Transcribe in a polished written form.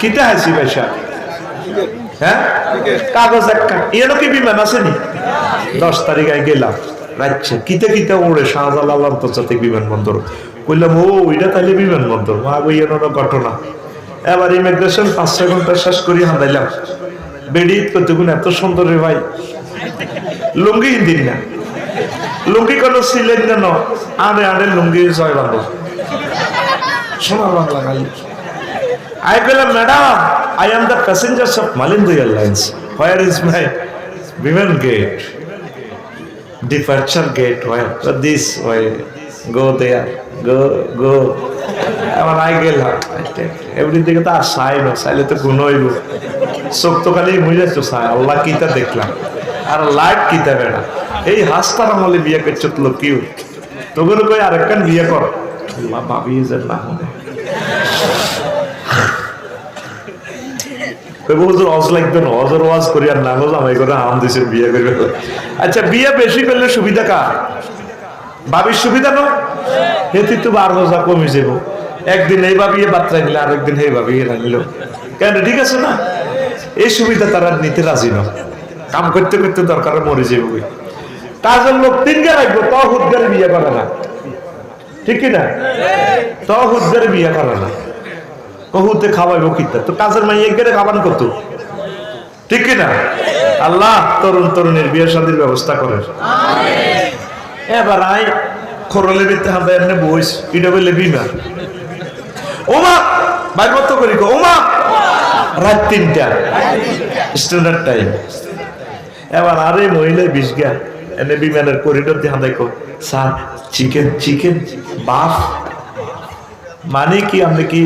কিতা হাসি পয়সা হ্যাঁ কাগজ একটা এরও কি বিমান আসেনি 10 তারিখে গেলাম রাজ্যে কিতে কিতে উড়ে শাহজালাল আন্তর্জাতিক বিমানবন্দর কইলাম ও ওইটা তাহলে বিমানবন্দর মা বইয়ের ঘটনা এবার ইমিগ্রেশন 5-6 ঘন্টা শেষ করি হাঁদাইলাম বেডিত কতগুণ এত সুন্দর রে ভাই লুঙ্গি দিন না লুঙ্গি কোন ছিলেন না আরে আরে লুঙ্গি জয় বাংলা সোনার বাংলা খালি I tell him, madam, I am the passengers of Malindu Airlines. Where is my women gate? Departure gate, where? So this way. Go there. Go. I get everything is a sign. Silent to Gunoibu. So to Kali Muja sign. Allah kita dekla. Our light kita veda. Hey, Hasta Ramoli be a ketchup look you. To go to Arakan be a cor. Allah Babi is a Lahone. আচ্ছা বিয়ে বেশি করলে সুবিধা কার ভাবির সুবিধা না হেতি তো 12 কমে যাব একদিন এই ভাবিয়ে বাচ্চা নিলে আরেকদিন এই ভাবিয়ে নিল কেন ঠিক আছে না এই সুবিধা তারা নিতে রাজি না কাম করতে করতে দরকার মরে যাবে কাজের লোক 3 গে রাখবো তো হুদগার বিয়ে করে না ঠিক কি না তো হুদগার বিয়ে করে না কহুতে খাওয়াইবো কিতা তো কাজের মাই একবারে খাবান কত ঠিক কি না আল্লাহ তরুণ তরুণীর বিয়ে শাদীর ব্যবস্থা করে আমিন এবার আই খরলে বিতে হাতে এনে বইস ইডা বলে বিমা ওমা বাইর মত করি গো ওমা রাত 3টা স্ট্যান্ডার্ড টাইম এবার আরে মহিলা 20 গা এনে বিমানের করিডোর দিয়ে হাতে কো স্যার চিকেন বাফ মানে কি আমরা কি